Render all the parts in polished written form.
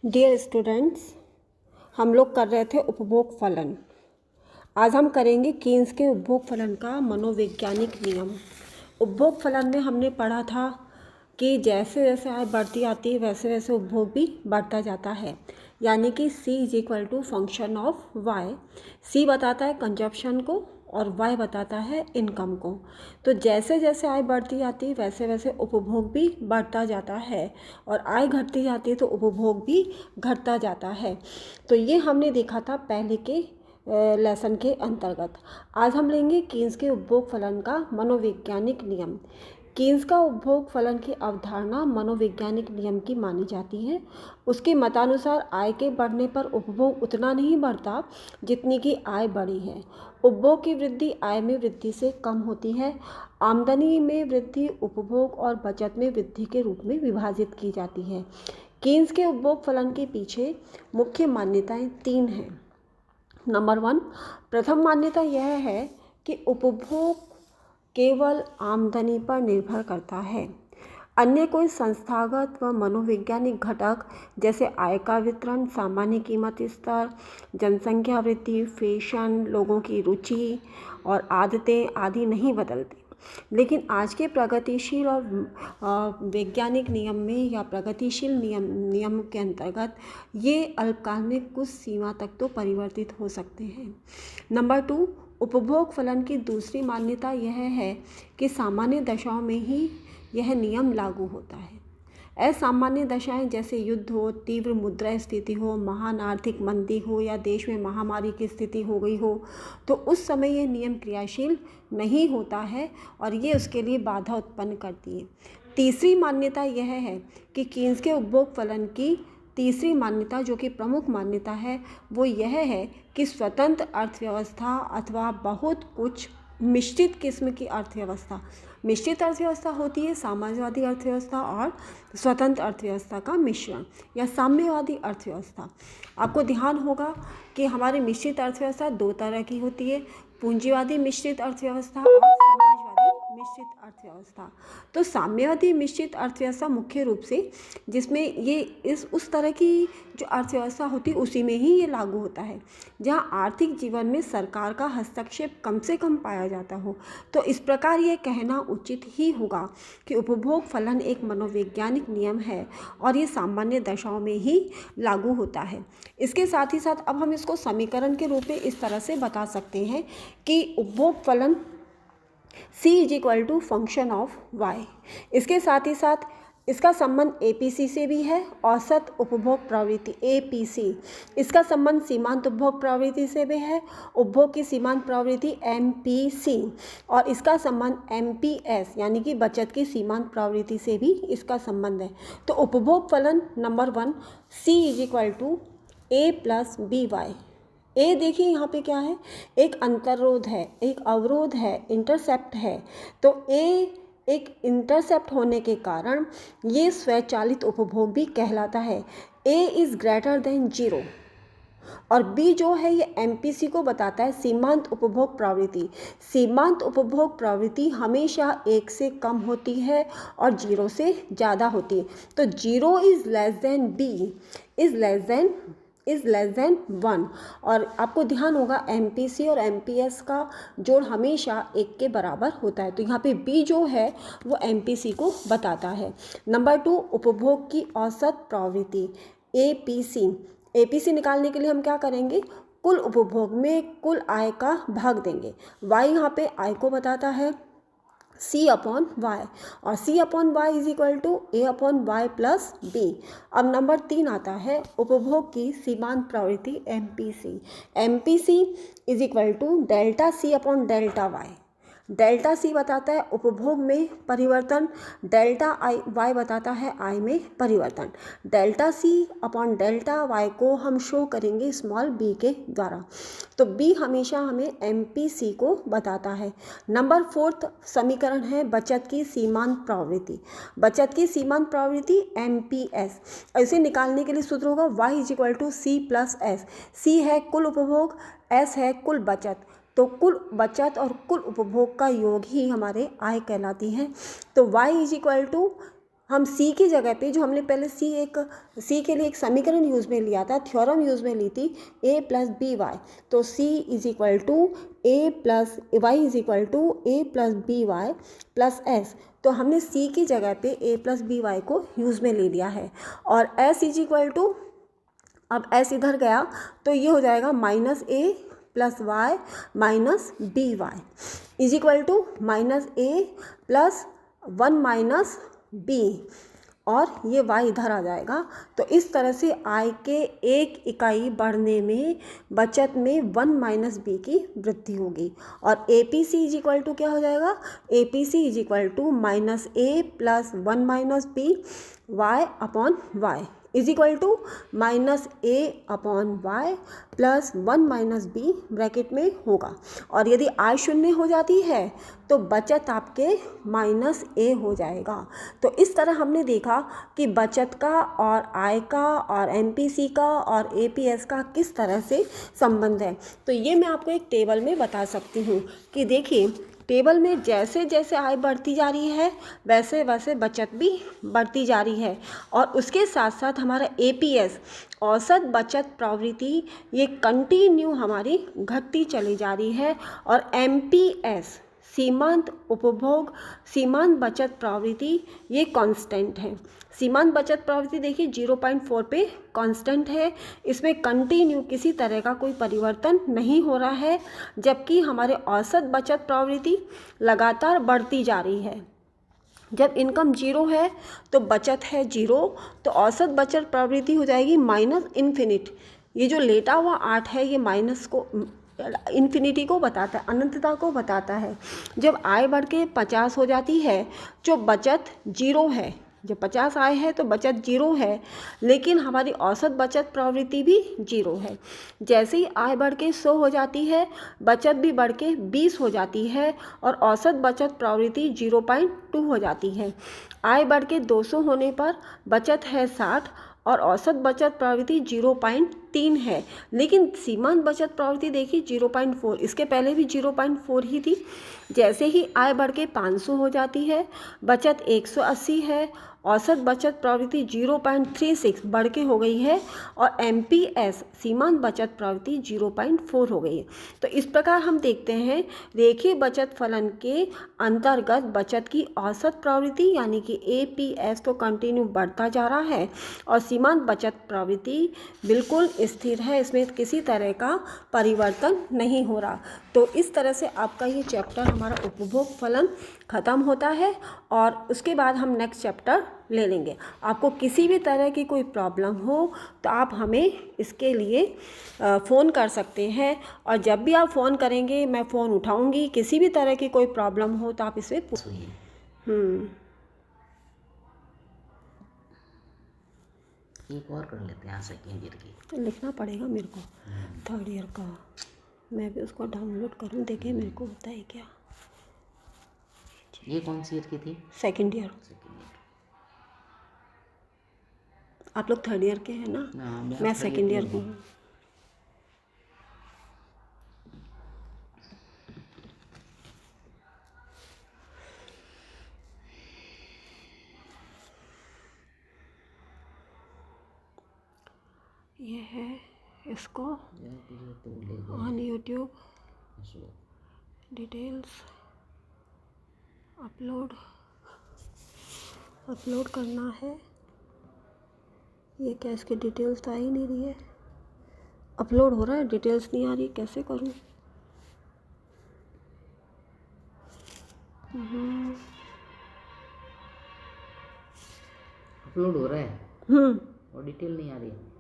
Dear students, हम लोग कर रहे थे उपभोग फलन। आज हम करेंगे कीन्स के उपभोग फलन का मनोवैज्ञानिक नियम। उपभोग फलन में हमने पढ़ा था कि जैसे जैसे आय बढ़ती आती है वैसे वैसे उपभोग भी बढ़ता जाता है, यानी कि C is equal to function of y. C बताता है कंजप्शन को और Y बताता है इनकम को। तो जैसे जैसे आय बढ़ती जाती है वैसे वैसे उपभोग भी बढ़ता जाता है और आय घटती जाती है तो उपभोग भी घटता जाता है। तो ये हमने देखा था पहले के लेसन के अंतर्गत। आज हम लेंगे कीन्स के उपभोग फलन का मनोवैज्ञानिक नियम। कीन्स का उपभोग फलन की अवधारणा मनोवैज्ञानिक नियम की मानी जाती है। उसके मतानुसार आय के बढ़ने पर उपभोग उतना नहीं बढ़ता जितनी कि आय बढ़ी है। उपभोग की वृद्धि आय में वृद्धि से कम होती है। आमदनी में वृद्धि उपभोग और बचत में वृद्धि के रूप में विभाजित की जाती है। कीन्स के उपभोग फलन के पीछे मुख्य मान्यताएं 3 हैं। नंबर 1, प्रथम मान्यता यह है कि उपभोग केवल आमदनी पर निर्भर करता है। अन्य कोई संस्थागत व मनोवैज्ञानिक घटक जैसे आय का वितरण, सामान्य कीमत स्तर, जनसंख्या वृद्धि, फैशन, लोगों की रुचि और आदतें आदि नहीं बदलती। लेकिन आज के प्रगतिशील और वैज्ञानिक नियम में या प्रगतिशील नियम के अंतर्गत ये अल्पकाल में कुछ सीमा तक तो परिवर्तित हो सकते हैं। नंबर 2, उपभोग फलन की दूसरी मान्यता यह है कि सामान्य दशाओं में ही यह नियम लागू होता है। असामान्य दशाएं जैसे युद्ध हो, तीव्र मुद्रा स्थिति हो, महान आर्थिक मंदी हो या देश में महामारी की स्थिति हो गई हो, तो उस समय ये नियम क्रियाशील नहीं होता है और ये उसके लिए बाधा उत्पन्न करती है। तीसरी मान्यता यह है कि कीन्स के उपभोग फलन की तीसरी मान्यता, जो कि प्रमुख मान्यता है, वो यह है कि स्वतंत्र अर्थव्यवस्था अथवा बहुत कुछ मिश्रित किस्म की अर्थव्यवस्था, मिश्रित अर्थव्यवस्था होती है साम्यवादी अर्थव्यवस्था और स्वतंत्र अर्थव्यवस्था का मिश्रण या साम्यवादी अर्थव्यवस्था। आपको ध्यान होगा कि हमारी मिश्रित अर्थव्यवस्था 2 तरह की होती है, पूंजीवादी मिश्रित अर्थव्यवस्था और समाजवादी मिश्रित अर्थव्यवस्था। तो साम्यवादी मिश्रित अर्थव्यवस्था मुख्य रूप से जिसमें ये उस तरह की जो अर्थव्यवस्था होती है उसी में ही ये लागू होता है जहाँ आर्थिक जीवन में सरकार का हस्तक्षेप कम से कम पाया जाता हो। तो इस प्रकार ये कहना उचित ही होगा कि उपभोग फलन एक मनोवैज्ञानिक नियम है और ये सामान्य दशाओं में ही लागू होता है। इसके साथ ही साथ अब हम इसको समीकरण के रूप में इस तरह से बता सकते हैं कि उपभोग फलन C is equal to function of y. इसके साथ ही साथ इसका संबंध APC से भी है, औसत उपभोग प्रवृत्ति APC। इसका संबंध सीमांत उपभोग प्रवृत्ति से भी है, उपभोग की सीमांत प्रवृत्ति MPC, और इसका संबंध MPS यानी कि बचत की सीमांत प्रवृत्ति से भी इसका संबंध है। तो उपभोग फलन number 1 C is equal to A plus BY। ए देखिए यहाँ पे क्या है, एक अंतरोध है, एक अवरोध है, इंटरसेप्ट है। तो ए एक इंटरसेप्ट होने के कारण ये स्वचालित उपभोग भी कहलाता है। ए इज़ ग्रेटर देन 0 और बी जो है ये MPC को बताता है सीमांत उपभोग प्रवृत्ति। सीमांत उपभोग प्रवृत्ति हमेशा 1 से कम होती है और 0 से ज़्यादा होती है। तो 0 is less than B is less than 1। और आपको ध्यान होगा MPC और MPS का जोड़ हमेशा 1 के बराबर होता है। तो यहाँ पे B जो है वो MPC को बताता है। नंबर 2, उपभोग की औसत प्रवृत्ति APC निकालने के लिए हम क्या करेंगे, कुल उपभोग में कुल आय का भाग देंगे। Y यहाँ पे आय को बताता है C अपॉन वाई और C upon Y is equal to A upon Y plus B। अब नंबर 3 आता है उपभोग की सीमांत प्रवृत्ति MPC is equal to delta C upon delta y. Delta C बताता है उपभोग में परिवर्तन, डेल्टा वाई बताता है आय में परिवर्तन। Delta C upon delta y को हम शो करेंगे स्मॉल b के द्वारा। तो b हमेशा हमें MPC को बताता है। नंबर 4 समीकरण है बचत की सीमांत प्रवृत्ति। बचत की सीमांत प्रवृत्ति MPS। इसे निकालने के लिए सूत्र होगा y is equal to C plus S। C है कुल उपभोग, S है कुल बचत। तो कुल बचत और कुल उपभोग का योग ही हमारे आय कहलाती है। तो y इज इक्वल टू हम सी की जगह पे जो हमने पहले सी के लिए एक समीकरण यूज़ में लिया था, थ्योरम यूज़ में ली थी a प्लस बी वाई, तो c is equal to A plus Y is equal to A plus B Y plus S. तो हमने c की जगह पे a प्लस बी वाई को यूज़ में ले लिया है। और s इज इक्वल टू, अब s इधर गया तो ये हो जाएगा minus A plus Y minus B Y is equal to minus A plus 1 minus B, और ये y इधर आ जाएगा। तो इस तरह से i के एक इकाई बढ़ने में बचत में 1 माइनस बी की वृद्धि होगी। और A P C is equal to क्या हो जाएगा, A P C is equal to minus A plus 1 minus B Y upon Y is equal to minus A upon Y plus 1 minus B bracket में होगा। और यदि आई शून्य हो जाती है तो बचत आपके माइनस ए हो जाएगा। तो इस तरह हमने देखा कि बचत का और आय का और एमपीसी का और एपीएस का किस तरह से संबंध है। तो ये मैं आपको एक टेबल में बता सकती हूँ कि देखिए, टेबल में जैसे जैसे आय बढ़ती जा रही है वैसे वैसे बचत भी बढ़ती जा रही है। और उसके साथ साथ हमारा एपीएस औसत बचत प्रवृत्ति ये कंटिन्यू हमारी घटती चली जा रही है। और एमपीएस सीमांत उपभोग सीमांत बचत प्रवृत्ति ये कांस्टेंट है। सीमांत बचत प्रवृत्ति देखिए 0.4 पे कांस्टेंट है, इसमें कंटिन्यू किसी तरह का कोई परिवर्तन नहीं हो रहा है, जबकि हमारे औसत बचत प्रवृत्ति लगातार बढ़ती जा रही है। जब इनकम 0 है तो बचत है 0, तो औसत बचत प्रवृत्ति हो जाएगी माइनस इन्फिनिट। ये जो लेटा हुआ 8 है ये माइनस को इन्फिनिटी को बताता है, अनंतता को बताता है। जब आय बढ़ के 50 हो जाती है जो बचत 0 है, जब 50 आय है तो बचत 0 है, लेकिन हमारी औसत बचत प्रवृत्ति भी 0 है। जैसे ही आय बढ़ के 100 हो जाती है बचत भी बढ़ के 20 हो जाती है और औसत बचत प्रवृत्ति 0.2 हो जाती है। आय बढ़ के 200 होने पर बचत है 60 और औसत बचत प्रवृत्ति 0.3 है, लेकिन सीमांत बचत प्रवृत्ति देखिए 0.4, इसके पहले भी 0.4 ही थी। जैसे ही आय बढ़ के 500 हो जाती है बचत 180 है, औसत बचत प्रवृत्ति 0.36 बढ़ के हो गई है और एमपीएस सीमांत बचत प्रवृत्ति 0.4 हो गई है। तो इस प्रकार हम देखते हैं रेखीय बचत फलन के अंतर्गत बचत की औसत प्रवृत्ति यानी कि एपीएस तो कंटिन्यू बढ़ता जा रहा है और सीमांत बचत प्रवृत्ति बिल्कुल स्थिर है, इसमें किसी तरह का परिवर्तन नहीं हो रहा। तो इस तरह से आपका ये चैप्टर हमारा उपभोग फलन ख़त्म होता है और उसके बाद हम नेक्स्ट चैप्टर ले लेंगे। आपको किसी भी तरह की कोई प्रॉब्लम हो तो आप हमें इसके लिए फ़ोन कर सकते हैं और जब भी आप फ़ोन करेंगे मैं फ़ोन उठाऊंगी। किसी भी तरह की कोई प्रॉब्लम हो तो आप इसे एक और कर लेते हैं सेकेंड ईयर की। तो लिखना पड़ेगा मेरे को थर्ड ईयर का, मैं भी उसको डाउनलोड करूँ, देखें मेरे को होता है क्या। ये कौन सी ईयर की थी? Second year. आप लोग थर्ड ईयर के हैं ना? मैं सेकेंड ईयर की हूँ। ये है, इसको ऑन यूट्यूब डिटेल्स अपलोड करना है। ये क्या, इसकी डिटेल्स तो आ ही नहीं रही है। अपलोड हो रहा है, डिटेल्स नहीं आ रही, कैसे करूँ? अपलोड हो रहा है और डिटेल नहीं आ रही है।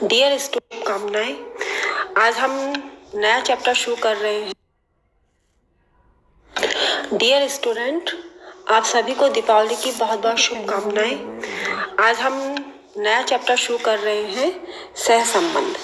डियर स्टूडेंट कामनाएं, आज हम नया चैप्टर शुरू कर रहे हैं। डियर स्टूडेंट, आप सभी को दीपावली की बहुत बहुत शुभकामनाएं। आज हम नया चैप्टर शुरू कर रहे हैं, सहसंबंध।